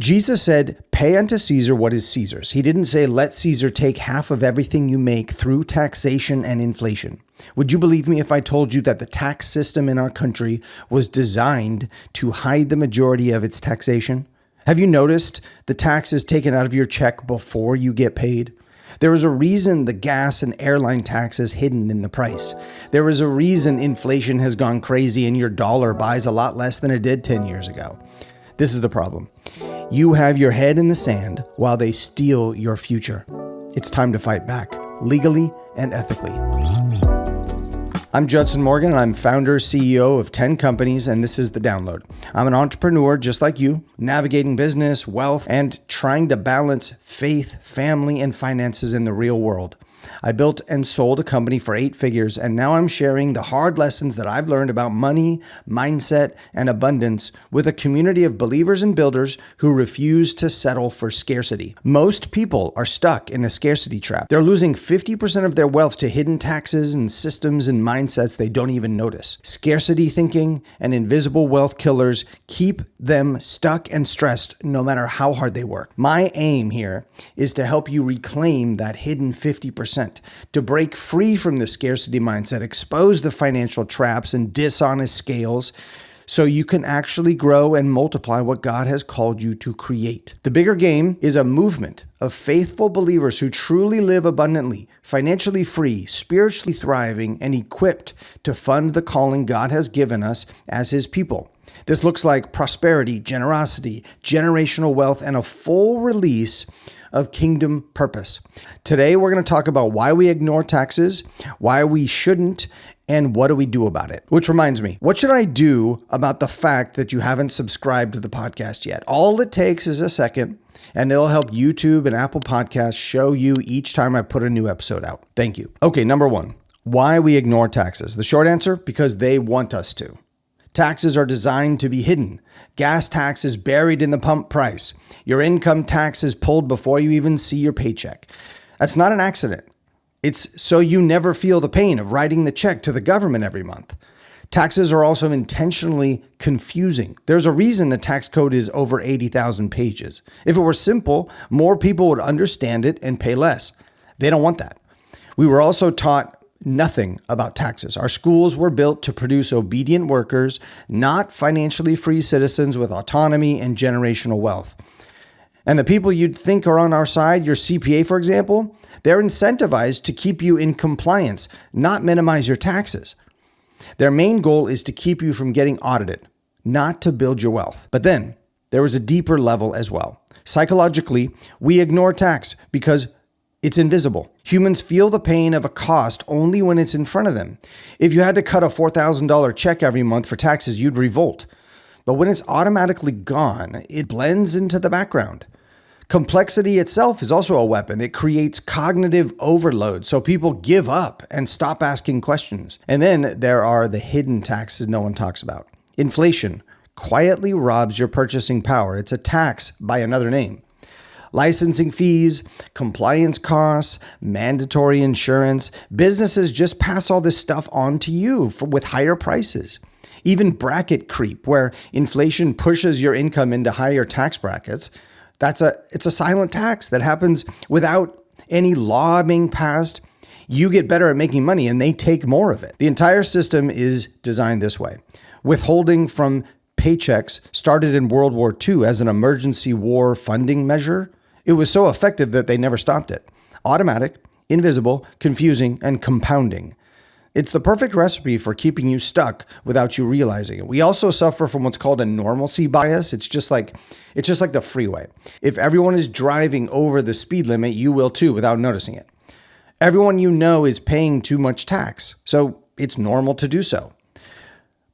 Jesus said, pay unto Caesar what is Caesar's. He didn't say, let Caesar take half of everything you make through taxation and inflation. Would you believe me if I told you that the tax system in our country was designed to hide the majority of its taxation? Have you noticed the tax is taken out of your check before you get paid? There is a reason the gas and airline tax is hidden in the price. There is a reason inflation has gone crazy and your dollar buys a lot less than it did 10 years ago. This is the problem. You have your head in the sand while they steal your future. It's time to fight back, legally and ethically. I'm Judson Morgan, and I'm founder, CEO of 10 companies, and this is The Download. I'm an entrepreneur just like you, navigating business, wealth, and trying to balance faith, family, and finances in the real world. I built and sold a company for 8 figures, and now I'm sharing the hard lessons that I've learned about money, mindset, and abundance with a community of believers and builders who refuse to settle for scarcity. Most people are stuck in a scarcity trap. They're losing 50% of their wealth to hidden taxes and systems and mindsets they don't even notice. Scarcity thinking and invisible wealth killers keep them stuck and stressed no matter how hard they work. My aim here is to help you reclaim that hidden 50%. To break free from the scarcity mindset, expose the financial traps and dishonest scales so you can actually grow and multiply what God has called you to create. The bigger game is a movement of faithful believers who truly live abundantly, financially free, spiritually thriving, and equipped to fund the calling God has given us as His people. This looks like prosperity, generosity, generational wealth, and a full release of kingdom purpose. Today, we're going to talk about why we ignore taxes, why we shouldn't, and what do we do about it? Which reminds me, what should I do about the fact that you haven't subscribed to the podcast yet? All it takes is a second, and it'll help YouTube and Apple Podcasts show you each time I put a new episode out. Thank you. Okay, number 1, why we ignore taxes. The short answer, because they want us to. Taxes are designed to be hidden. Gas tax is buried in the pump price. Your income tax is pulled before you even see your paycheck. That's not an accident. It's so you never feel the pain of writing the check to the government every month. Taxes are also intentionally confusing. There's a reason the tax code is over 80,000 pages. If it were simple, more people would understand it and pay less. They don't want that. We were also taught nothing about taxes. Our schools were built to produce obedient workers, not financially free citizens with autonomy and generational wealth. And the people you'd think are on our side, your CPA, for example, they're incentivized to keep you in compliance, not minimize your taxes. Their main goal is to keep you from getting audited, not to build your wealth. But then there is a deeper level as well. Psychologically, we ignore tax because it's invisible. Humans feel the pain of a cost only when it's in front of them. If you had to cut a $4,000 check every month for taxes, you'd revolt. But when it's automatically gone, it blends into the background. Complexity itself is also a weapon. It creates cognitive overload, so people give up and stop asking questions. And then there are the hidden taxes no one talks about. Inflation quietly robs your purchasing power. It's a tax by another name. Licensing fees, compliance costs, mandatory insurance. Businesses just pass all this stuff on to you with higher prices. Even bracket creep, where inflation pushes your income into higher tax brackets. It's a silent tax that happens without any law being passed. You get better at making money and they take more of it. The entire system is designed this way. Withholding from paychecks started in World War II as an emergency war funding measure. It was so effective that they never stopped it. Automatic, invisible, confusing, and compounding. It's the perfect recipe for keeping you stuck without you realizing it. We also suffer from what's called a normalcy bias. It's just like the freeway. If everyone is driving over the speed limit, you will too without noticing it. Everyone you know is paying too much tax, so it's normal to do so.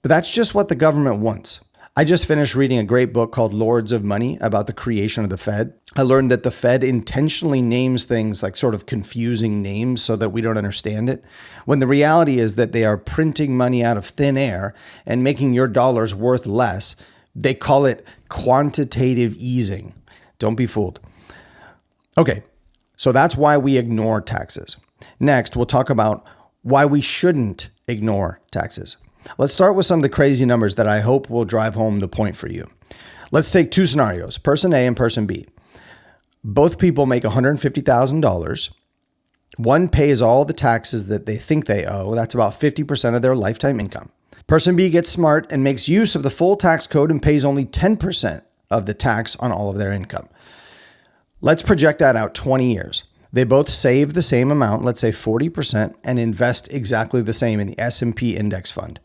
But that's just what the government wants. I just finished reading a great book called Lords of Money about the creation of the Fed. I learned that the Fed intentionally names things like sort of confusing names so that we don't understand it, when the reality is that they are printing money out of thin air and making your dollars worth less. They call it quantitative easing. Don't be fooled. Okay, so that's why we ignore taxes. Next, we'll talk about why we shouldn't ignore taxes. Let's start with some of the crazy numbers that I hope will drive home the point for you. Let's take two scenarios, person A and person B. Both people make $150,000. One pays all the taxes that they think they owe. That's about 50% of their lifetime income. Person B gets smart and makes use of the full tax code and pays only 10% of the tax on all of their income. Let's project that out 20 years. They both save the same amount, let's say 40%, and invest exactly the same in the S&P index fund.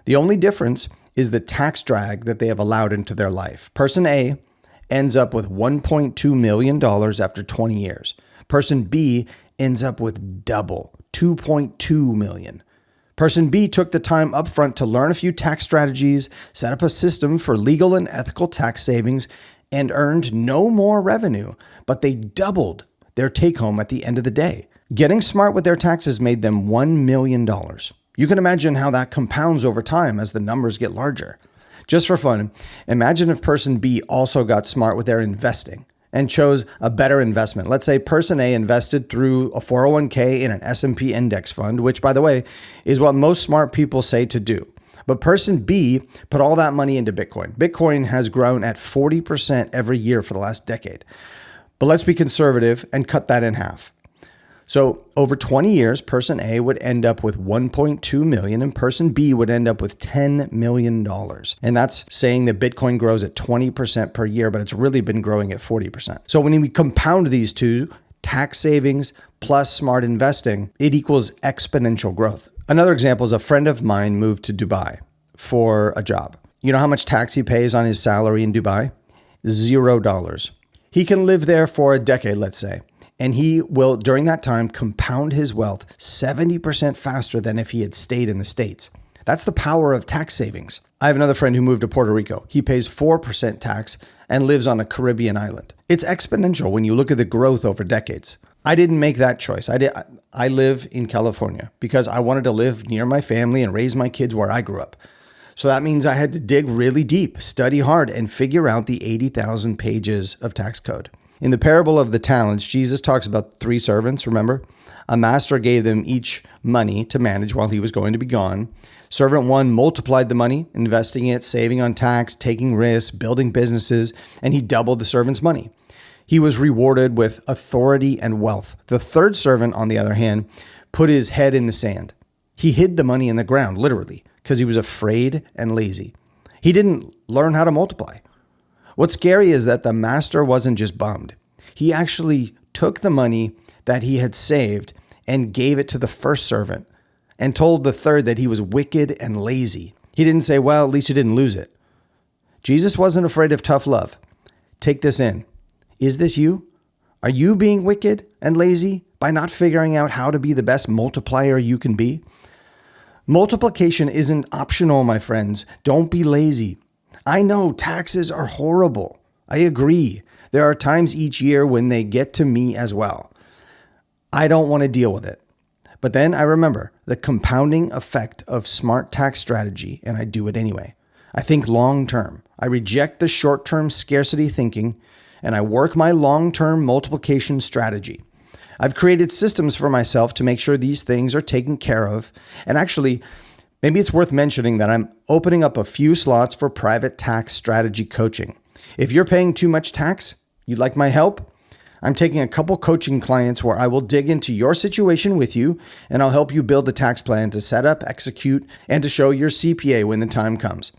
The only difference is the tax drag that they have allowed into their life. Person A ends up with $1.2 million after 20 years. Person B ends up with double, $2.2 million. Person B took the time upfront to learn a few tax strategies, set up a system for legal and ethical tax savings, and earned no more revenue, but they doubled their take home at the end of the day. Getting smart with their taxes made them $1 million. You can imagine how that compounds over time as the numbers get larger. Just for fun, imagine if person B also got smart with their investing and chose a better investment. Let's say person A invested through a 401k in an S&P index fund, which, by the way, is what most smart people say to do. But person B put all that money into Bitcoin. Bitcoin has grown at 40% every year for the last decade. But let's be conservative and cut that in half. So over 20 years, person A would end up with 1.2 million and person B would end up with $10 million. And that's saying that Bitcoin grows at 20% per year, but it's really been growing at 40%. So when we compound these two, tax savings plus smart investing, it equals exponential growth. Another example is a friend of mine moved to Dubai for a job. You know how much tax he pays on his salary in Dubai? $0. He can live there for a decade, let's say. And he will, during that time, compound his wealth 70% faster than if he had stayed in the States. That's the power of tax savings. I have another friend who moved to Puerto Rico. He pays 4% tax and lives on a Caribbean island. It's exponential when you look at the growth over decades. I didn't make that choice. I live in California because I wanted to live near my family and raise my kids where I grew up. So that means I had to dig really deep, study hard, and figure out the 80,000 pages of tax code. In the parable of the talents, Jesus talks about 3 servants, remember? A master gave them each money to manage while he was going to be gone. Servant 1 multiplied the money, investing it, saving on tax, taking risks, building businesses, and he doubled the servant's money. He was rewarded with authority and wealth. The 3rd servant, on the other hand, put his head in the sand. He hid the money in the ground, literally, because he was afraid and lazy. He didn't learn how to multiply. What's scary is that the master wasn't just bummed. He actually took the money that he had saved and gave it to the 1st servant and told the 3rd that he was wicked and lazy. He didn't say, well, at least you didn't lose it. Jesus wasn't afraid of tough love. Take this in. Is this you? Are you being wicked and lazy by not figuring out how to be the best multiplier you can be? Multiplication isn't optional, my friends. Don't be lazy. I know taxes are horrible. I agree. There are times each year when they get to me as well. I don't want to deal with it. But then I remember the compounding effect of smart tax strategy, and I do it anyway. I think long term. I reject the short-term scarcity thinking, and I work my long-term multiplication strategy. I've created systems for myself to make sure these things are taken care of. And actually, maybe it's worth mentioning that I'm opening up a few slots for private tax strategy coaching. If you're paying too much tax, you'd like my help? I'm taking a couple coaching clients where I will dig into your situation with you, and I'll help you build a tax plan to set up, execute, and to show your CPA when the time comes.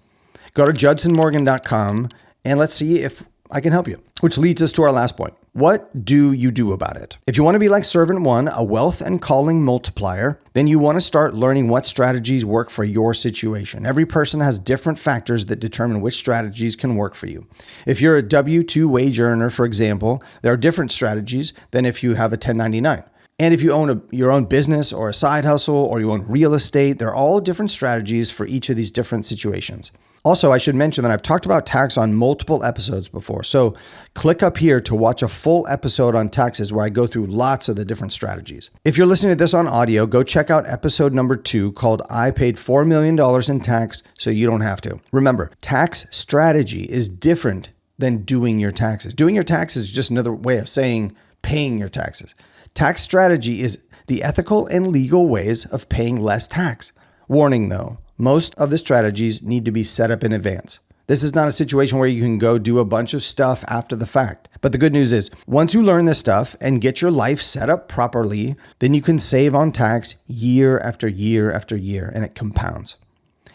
Go to judsonmorgan.com and let's see if I can help you. Which leads us to our last point. What do you do about it? If you want to be like Servant 1, a wealth and calling multiplier, then you want to start learning what strategies work for your situation. Every person has different factors that determine which strategies can work for you. If you're a W-2 wage earner, for example, there are different strategies than if you have a 1099. And if you own your own business or a side hustle or you own real estate, there are all different strategies for each of these different situations. Also, I should mention that I've talked about tax on multiple episodes before. So click up here to watch a full episode on taxes where I go through lots of the different strategies. If you're listening to this on audio, go check out episode number 2 called I Paid $4 million in Tax So You Don't Have to. Remember, tax strategy is different than doing your taxes. Doing your taxes is just another way of saying paying your taxes. Tax strategy is the ethical and legal ways of paying less tax. Warning though, most of the strategies need to be set up in advance. This is not a situation where you can go do a bunch of stuff after the fact. But the good news is, once you learn this stuff and get your life set up properly, then you can save on tax year after year after year, and it compounds.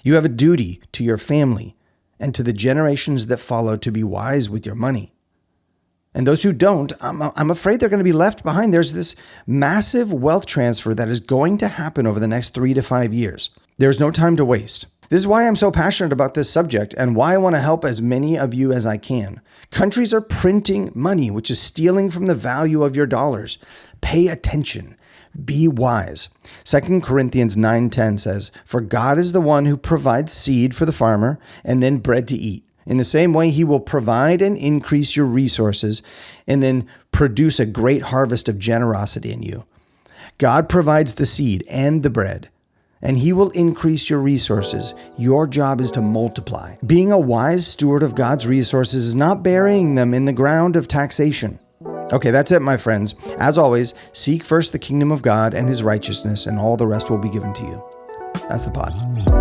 You have a duty to your family and to the generations that follow to be wise with your money. And those who don't, I'm afraid they're going to be left behind. There's this massive wealth transfer that is going to happen over the next 3 to 5 years. There's no time to waste. This is why I'm so passionate about this subject and why I want to help as many of you as I can. Countries are printing money, which is stealing from the value of your dollars. Pay attention. Be wise. 2 Corinthians 9:10 says, "For God is the one who provides seed for the farmer and then bread to eat. In the same way, he will provide and increase your resources and then produce a great harvest of generosity in you." God provides the seed and the bread, and he will increase your resources. Your job is to multiply. Being a wise steward of God's resources is not burying them in the ground of taxation. Okay, that's it, my friends. As always, seek first the kingdom of God and his righteousness, and all the rest will be given to you. That's the pod.